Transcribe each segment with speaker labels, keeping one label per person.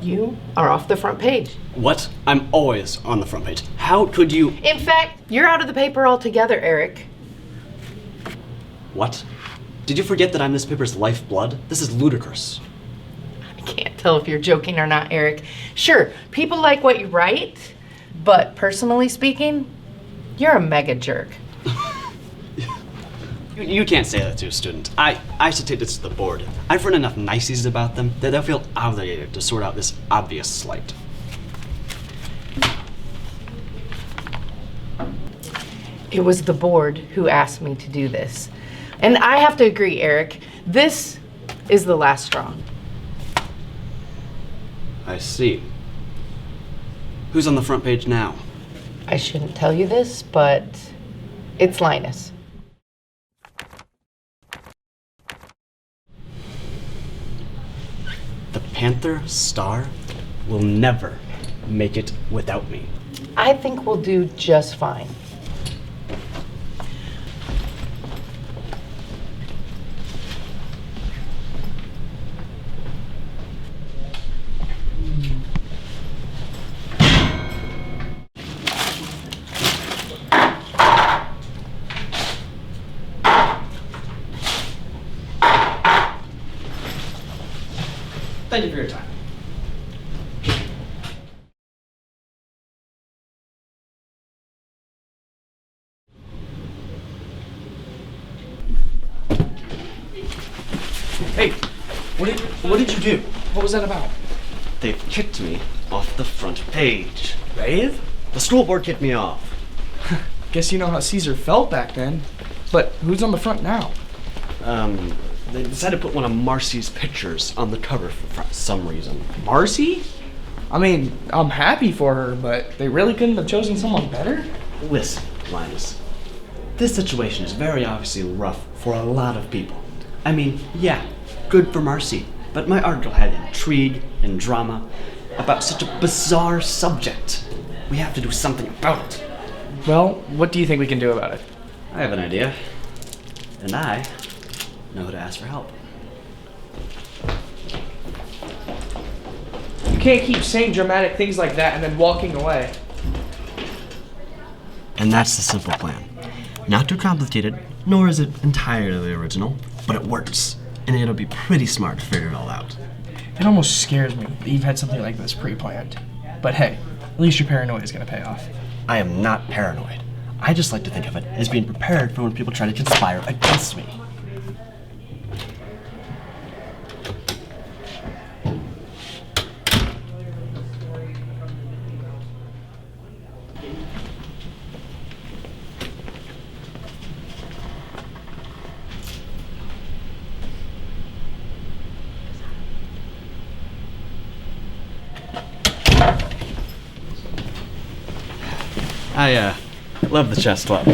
Speaker 1: You are off the front page.
Speaker 2: What? I'm always on the front page. How could you?
Speaker 1: In fact, you're out of the paper altogether, Eric.
Speaker 2: What? Did you forget that I'm this paper's lifeblood? This is ludicrous.
Speaker 1: I can't tell if you're joking or not, Eric. Sure, people like what you write, but personally speaking, you're a mega jerk.
Speaker 2: You can't say that to a student. I should take this to the board. I've written enough niceties about them that they'll feel obligated to sort out this obvious slight.
Speaker 1: It was the board who asked me to do this. And I have to agree, Eric, this is the last straw.
Speaker 2: I see. Who's on the front page now?
Speaker 1: I shouldn't tell you this, but it's Linus.
Speaker 2: The Panther Star will never make it without me.
Speaker 1: I think we'll do just fine.
Speaker 2: Thank you for your time.
Speaker 3: Hey, what did you do? What was that about?
Speaker 2: They kicked me off the front page.
Speaker 3: Bathe?
Speaker 2: The school board kicked me off.
Speaker 3: Guess you know how Caesar felt back then. But who's on the front now?
Speaker 2: They decided to put one of Marcy's pictures on the cover for some reason.
Speaker 3: Marcy? I mean, I'm happy for her, but they really couldn't have chosen someone better?
Speaker 2: Listen, Linus. This situation is very obviously rough for a lot of people. I mean, yeah, good for Marcy, but my article had intrigue and drama about such a bizarre subject. We have to do something about it.
Speaker 3: Well, what do you think we can do about it?
Speaker 2: I have an idea. And I know who to ask for help.
Speaker 3: You can't keep saying dramatic things like that and then walking away.
Speaker 2: And that's the simple plan. Not too complicated, nor is it entirely original, but it works. And it'll be pretty smart to figure it all out.
Speaker 3: It almost scares me that you've had something like this pre-planned. But hey, at least your paranoia is going to pay off.
Speaker 2: I am not paranoid. I just like to think of it as being prepared for when people try to conspire against me. I love the chess club.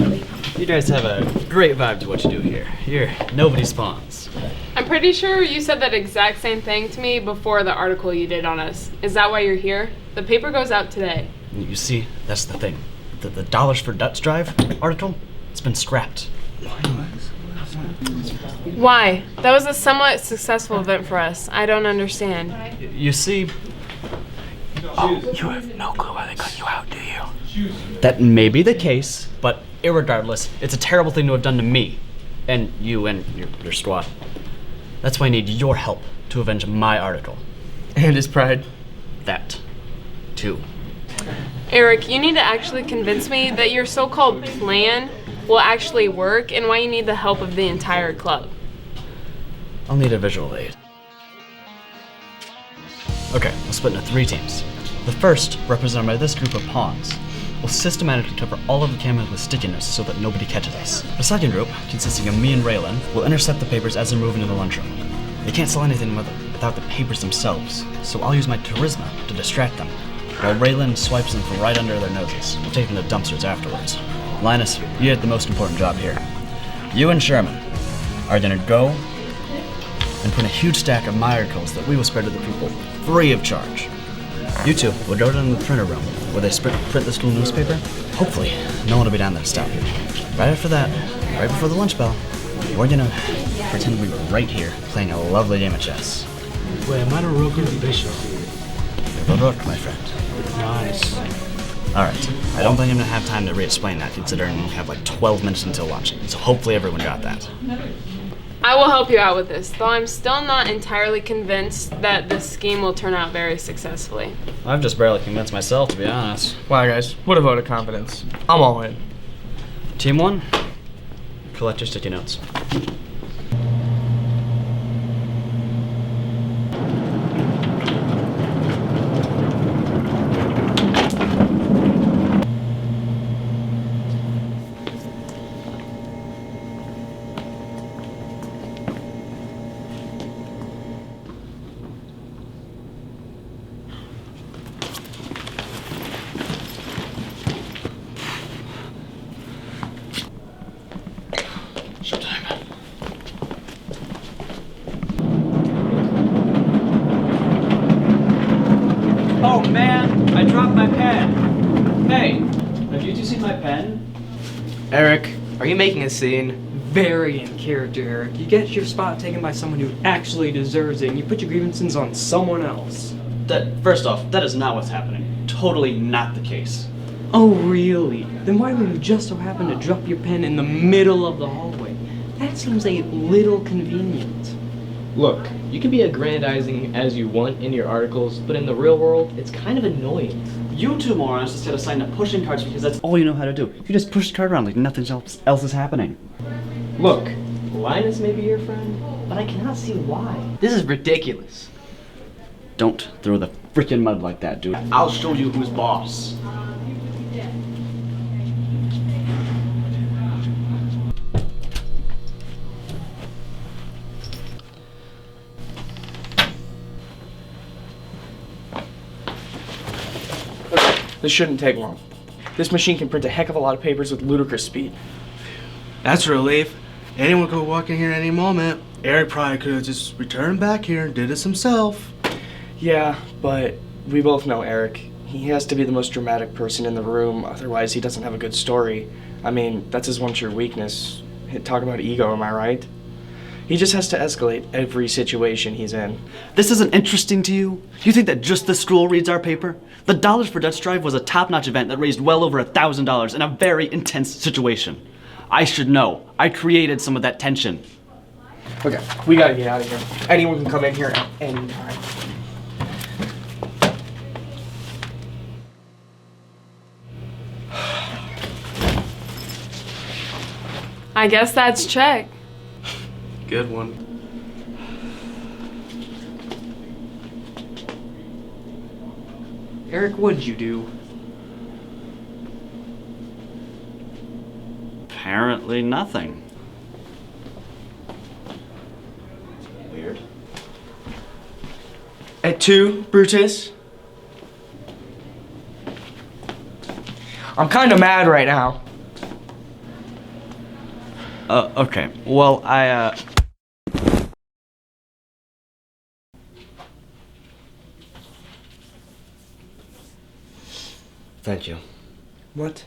Speaker 2: You guys have a great vibe to what you do here. Here, nobody spawns.
Speaker 4: I'm pretty sure you said that exact same thing to me before the article you did on us. Is that why you're here? The paper goes out today.
Speaker 2: You see, that's the thing. The Dollars for Dutch Drive article, it's been scrapped.
Speaker 4: Why? That was a somewhat successful event for us. I don't understand.
Speaker 2: You see...
Speaker 3: Oh, you have no clue why they cut you out, do you?
Speaker 2: That may be the case, but irregardless, it's a terrible thing to have done to me. And you and your squad. That's why I need your help to avenge my article.
Speaker 3: And his pride.
Speaker 2: That, too.
Speaker 4: Eric, you need to actually convince me that your so-called plan will actually work and why you need the help of the entire club.
Speaker 2: I'll need a visual aid. Okay, we'll split into 3 teams. The first, represented by this group of pawns, will systematically cover all of the cameras with stickiness so that nobody catches us. The second group, consisting of me and Raylan, will intercept the papers as they're moving in the lunchroom. They can't sell anything without the papers themselves, so I'll use my charisma to distract them, while Raylan swipes them from right under their noses. We'll take them to dumpsters afterwards. Linus, you had the most important job here. You and Sherman are gonna go and print a huge stack of my articles that we will spread to the people, free of charge. You two will go down to the printer room where they print the school newspaper. Hopefully, no one will be down there to stop you. Right after that, right before the lunch bell, we're gonna pretend we were right here playing a lovely game of chess.
Speaker 5: Wait, am I the rook or the bishop?
Speaker 2: Good work, my friend.
Speaker 3: Nice.
Speaker 2: Alright, I don't think I'm gonna have time to re-explain that, considering we have like 12 minutes until lunch, so hopefully everyone got that.
Speaker 4: I will help you out with this, though I'm still not entirely convinced that this scheme will turn out very successfully.
Speaker 2: I've just barely convinced myself, to be honest.
Speaker 3: Wow, guys, what a vote of confidence. I'm all in.
Speaker 2: Team 1, collect your sticky notes. Showtime. Oh man, I dropped my pen. Hey, have you two seen my pen?
Speaker 5: Eric, are you making a scene? Very in character, Eric. You get your spot taken by someone who actually deserves it, and you put your grievances on someone else.
Speaker 2: First off, that is not what's happening. Totally not the case.
Speaker 5: Oh, really? Then why would you just so happen to drop your pen in the middle of the hallway? That seems a little convenient.
Speaker 6: Look, you can be aggrandizing as you want in your articles, but in the real world, it's kind of annoying.
Speaker 2: You two morons just gotta sign up pushing cards because that's all you know how to do. You just push the card around like nothing else is happening.
Speaker 6: Look, Linus may be your friend, but I cannot see why. This is ridiculous.
Speaker 2: Don't throw the freaking mud like that, dude. I'll show you who's boss.
Speaker 3: This shouldn't take long. This machine can print a heck of a lot of papers with ludicrous speed.
Speaker 7: That's a relief. Anyone could walk in here any moment. Eric probably could have just returned back here and did this himself.
Speaker 3: Yeah, but we both know Eric. He has to be the most dramatic person in the room, otherwise he doesn't have a good story. I mean, that's his one true weakness. Talk about ego, am I right? He just has to escalate every situation he's in.
Speaker 2: This isn't interesting to you? You think that just the school reads our paper? The Dollars for Dutch Drive was a top-notch event that raised well over $1,000 in a very intense situation. I should know. I created some of that tension.
Speaker 3: Okay, we gotta get out of here. Anyone can come in here at any time.
Speaker 4: I guess that's check.
Speaker 7: Good one.
Speaker 5: Eric, what'd you do?
Speaker 2: Apparently nothing. Weird.
Speaker 3: At 2, Brutus. I'm kinda mad right now.
Speaker 2: Okay. Well, Thank you.
Speaker 3: What?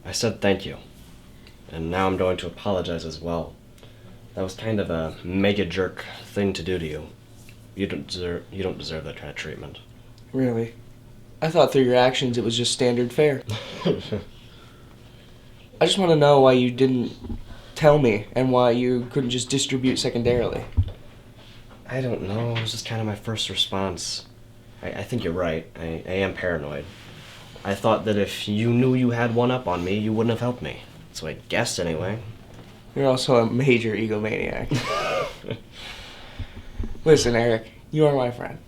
Speaker 8: I said thank you. And now I'm going to apologize as well. That was kind of a mega jerk thing to do to you. You don't deserve that kind of treatment.
Speaker 3: Really? I thought through your actions it was just standard fare. I just want to know why you didn't tell me and why you couldn't just distribute secondarily.
Speaker 8: I don't know. It was just kind of my first response. I think you're right. I am paranoid. I thought that if you knew you had one up on me, you wouldn't have helped me. So I guessed anyway.
Speaker 3: You're also a major egomaniac. Listen, Eric, you are my friend.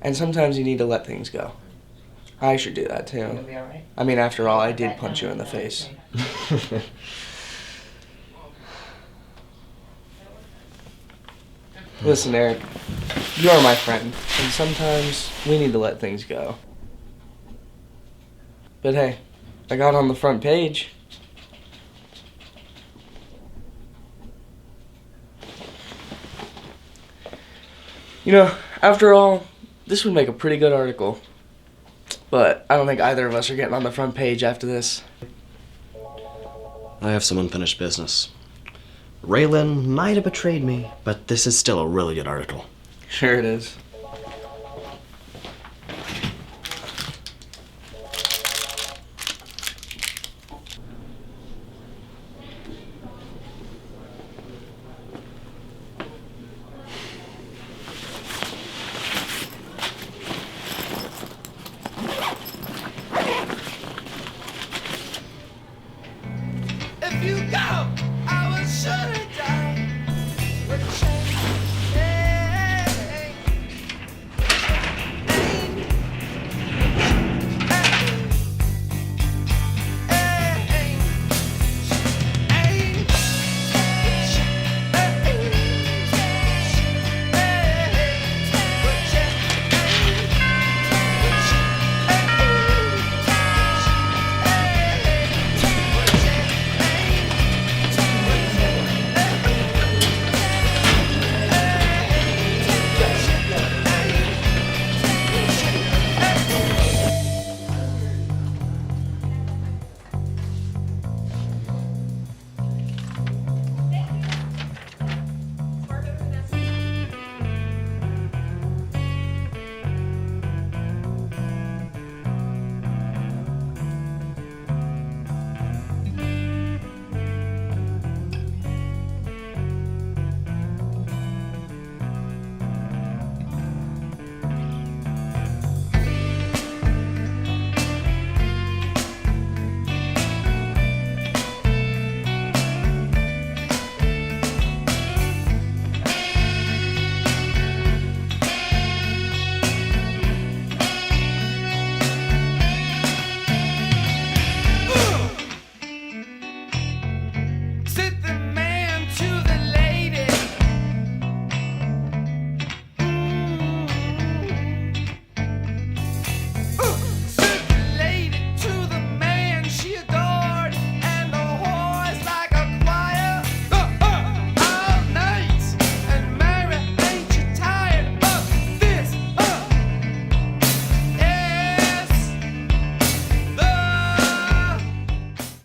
Speaker 3: And sometimes you need to let things go. I should do that too. I mean, after all, I did punch you in the face. Listen, Eric, you are my friend, and sometimes we need to let things go. But hey, I got on the front page. You know, after all, this would make a pretty good article. But I don't think either of us are getting on the front page after this.
Speaker 8: I have some unfinished business. Raylan might have betrayed me, but this is still a really good article.
Speaker 3: Sure it is.
Speaker 9: if you go.